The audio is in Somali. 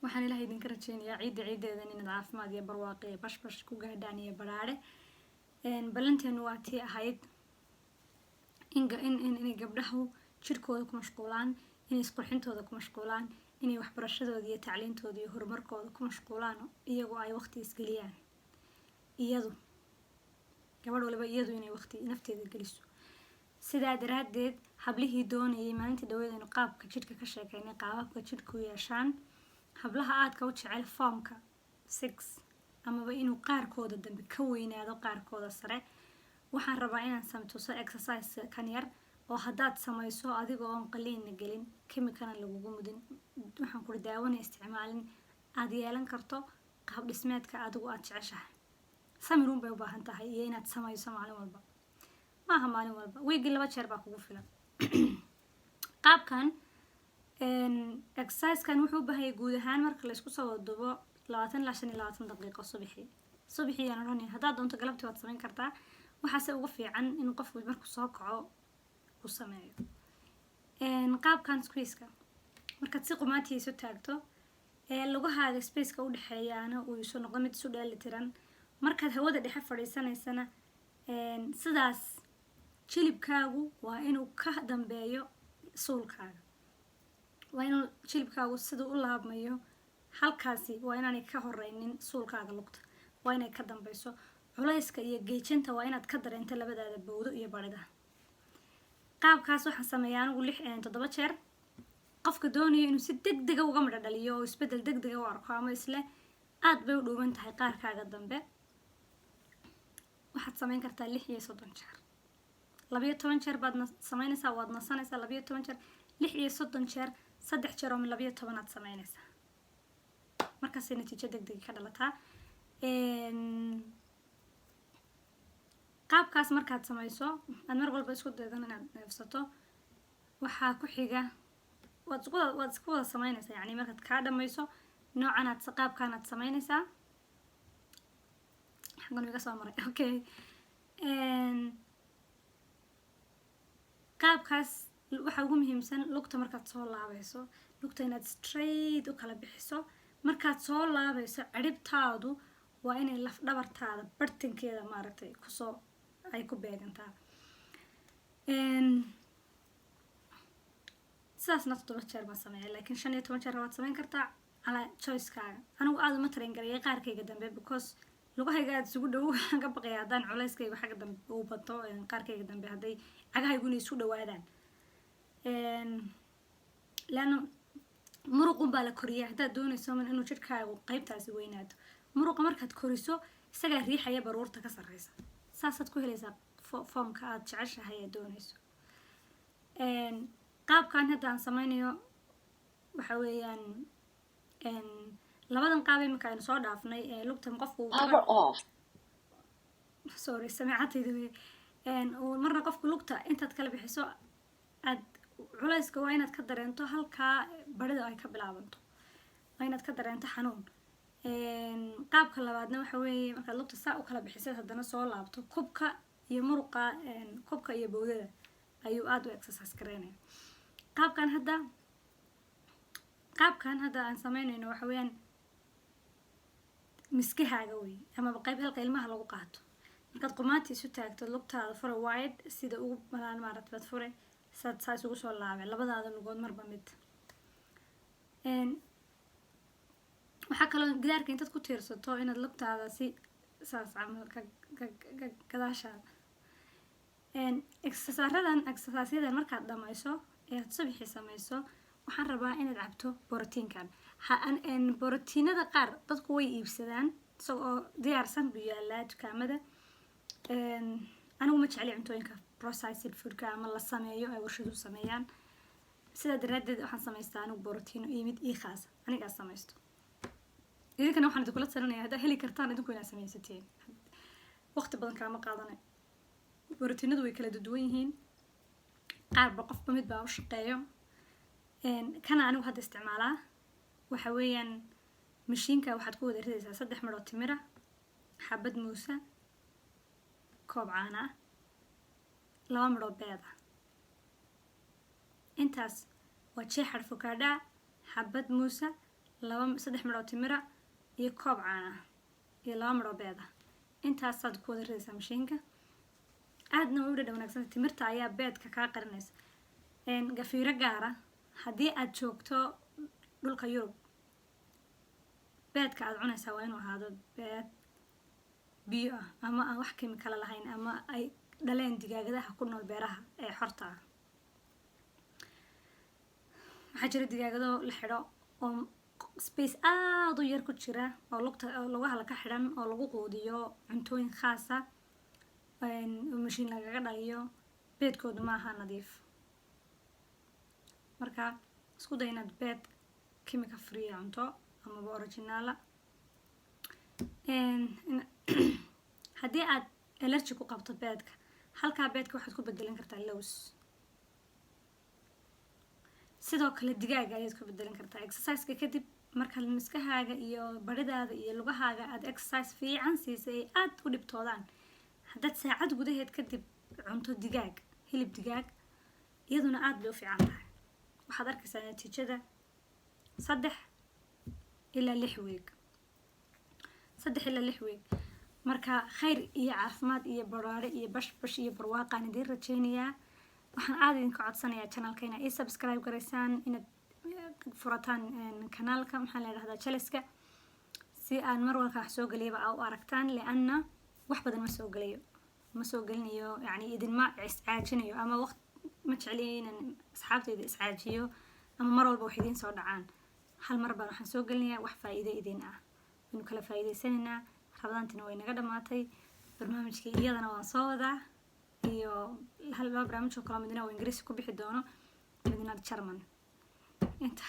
waxaan ilaahay idinka rajeynayaa ciideedan inaad caafimaad iyo barwaaqo iyo bashbash ku gaadhaan iyo baraare ballanteenu waa tii ahayd inay gabdhahu jirkooda ku mashquulaan inay isqurxintooda ku mashquulaan inay waxbarashadooda iyo tacliintooda iyo horumarkooda ku mashquulaan iyagoo ay waqti isgeliyaan iyadu gabadh waliba iyadu inay waqti nafteeda geliso sidaa daraadeed hablihii doonayay maalintii dhaweed inuu qaabka jidhka ka sheekeynay qaababka jidhku yeeshaan hablaha aadka u jecel foomka 6 amaba inuu qaarkooda dambe ka weynaado qaarkooda sare waxaan rabaa inaan samtuso exercise kan yar oo haddaad samayso adigoo oon qaliinna gelin kimikana lagugu mudin waxaan kula daawana isticmaalin aad yeelan karto qaab dhismeedka adigu aad jeceshahay samiruun bay u baahan tahay iyo inaad samayso maalin walba maaha maalin walba weegi 2 jeer baa kugu filan qaabkan exercise-kan wuxuu u baahan yahay guud ahaan marka la isku soo dubo 20 ilaa 25 daqiiqo subaxii aan oranay haddaad doonto galabtii waad samayn kartaa waxaase ugu fiican in qofku markuu soo kaco uu sameeyo qaabkan squeeze-ka markaad si qumaatiya isu taagto lugahaaga space-ka u dhexeeyaana uu isu noqdo mid isu dheelitiran markaad hawada dhexe fadhiisanaysana sidaas jilibkaagu waa inuu ka dambeeyo suulkaaga waa inuu jilibkaagu siduu u laabmayo halkaasi waa inaanay ka horeynin suulkaaga lugta waa inay ka dambeyso culayska iyo geejinta waa inaad ka dareento labadaada bowdo iyo barida qaabkaas waxaan sameeyaa anigu 7 jeer qofka doonayo inuu si degdeg uga midho dhaliyo oo isbedel degdeg u arko ama isle aad bay u dhuuban tahay qaarkaaga dambe waxaad samayn kartaa 36 jeer 12 jeer baad samaynaysaa waad nasanaysaa 12 jeer 36 jeer 3 jeer oo 12 aad samaynaysaa markaas natiijo degdeg ka dhalataa qaabkaas markaad samayso aad mar walba isku daydan inaad neefsato waxaa ku xiga waad isku wada samaynaysaa yani markaad kaa dhamayso noocan aad qaabkan aad samaynaysaa xagan iga soo maray okay qaabkaas waxa ugu muhiimsan lugta markaad soo laabayso lugta inaad straight u kala bixiso markaad soo laabayso ciribtaadu waa inay laf dhabartaada bartankeeda maaragtay kusoo ay ku beegantaa sidaasna 7 jeer baan sameeyay laakiin 15 jeer waad samayn kartaa ala choice-kaaga anigu aad uma train gareeyay qaarkayga dambe because lugahayga aad isugu dhow ka baqaya haddaan culayskayga xagga dambe uu bato qaarkayga dambe hadday cagahaygu inay isu dhawaadaan laana muruqun baa la koriyaa haddaad doonayso inuu jidhkaagu qaybtaasi weynaato muruqa markaad koriso isagaa riixaya baruurta ka sarreysa saasaad ku helaysaa foomka aad jeceshahay ee doonayso qaabkan hadda aan sameynayo waxa weeyaan labadan qaab imika aynu soo dhaafnay lugtan qofku sorry samicatayda marna qofku lugta intaad kala bixiso aad culayska waa inaad ka dareento halkaa barida ay ka bilaabanto waa inaad ka dareento xanuun qaabka labaadna waxa weeye markaad lugta saa u kala bixisay haddana soo laabto kubka iyo muruqa kubka iyo bowdada ayuu aad u exercise gareynaya qaabkan hadda aan sameynayno waxa weeyaan miskahaaga wey ama qayb halka ilmaha lagu qaato markaad qumaati isu taagto lugtaada fure wide sida ugu malaan maaragtay fure saas ugu soo laabay labadaada lugood marba mid waxaa kaloo gidaarka intaad ku tiirsato inaad lugtaada si saas camal gadaashaada exerciseyadan markaad dhamayso ee aad subaxii samayso waxaan rabaa inaad cabto borotiinkan borotiinada qaar dadku way iibsadaan isagoo diyaarsan buu yaalaa dukaamada anigu ma jecli cuntooyinka processed foodka ama la sameeyo ay warshadu sameeyaan sidaa daraadeed waxaan samaystaa anigu borotiino iyo mid ii khaasa anigaa samaysto idinkana waxaan idinkula talinaya haddaad heli kartaan idinku inaad samaysateen waqti badan kaama qaadanay borotiinadu way kala duwan yihiin qaarba qofba mid baa u shaqeeyo kana anigu hadda isticmaalaa waxa weeyaan mashiinka waxaad ku wada ridaysaa 3 midho timira xabad muusa koob caana 2 midho beed ah intaas waa jeexar fokaadha xabad muusa saddex midho timira iyo koob caana iyo 2 midho beed ah intaasaad ku wada ridaysaa mashiinka aadna u dhadhan wanaagsan timirta ayaa beedka kaa qarinaysa gafiiro gaara haddii aad joogto dhulka Yurub beedka aad cunaysaa waa inuu ahaado beed biyo ah ama aan wax kiimikaal lahayn ama ay dhaleen digaagadaha ku nool beeraha ee xorta ah waxaa jira digaagado la xidho oo space aad u yar ku jira oo lugaha la ka xidhan oo lagu quudiyo cuntooyin khaas ah oo mashiin lagaga dhaliyo beedkoodu ma aha nadiif marka isku day inaad beed chemical free cunto ama original haddii aad allergy ku qabto beedka halkaa beedka waxaad ku bedelan kartaa lows sidoo kale digaaga ayaad ku bedelan kartaa exercise-ka kadib markaad maskahaaga iyo baridaada iyo lugahaaga aad exercise fiican siisay aad u dhibtoodaan haddaad saacad gudaheed kadib cunto digaag hilib digaag iyaduna aad bay u fiican tahay waxaad arkaysaa natiijada 3 ilaa 6 week 3 ilaa 6 week marka khayr iyo caafimaad iyo baraare iyo bashbash iyo barwaaqaan idin rajaynayaa waxaan aad idinka codsanayaa channelkayna ay subscribe gareysaan inaad furataan kanaalka maxaa la yiraahdaa chaliska si aan mar walba wax soo galiyaba u aragtaan leanna wax badan ma soo gelinayo yani idin ma iscaajinayo ama waqt ma jeceliin asxaabtayda iscaajiyo ama mar walba wax idin soo dhacaan hal mar baan waxaan soo gelinayaa wax faa'iido idin ah inuu kala faa'iideysanina rabadaantina way naga dhamaatay barnaamijkii iyadana waan soo wadaa iyo hal barnaamij oo kale midna oo Ingiriisi ku bixi doono midna German inta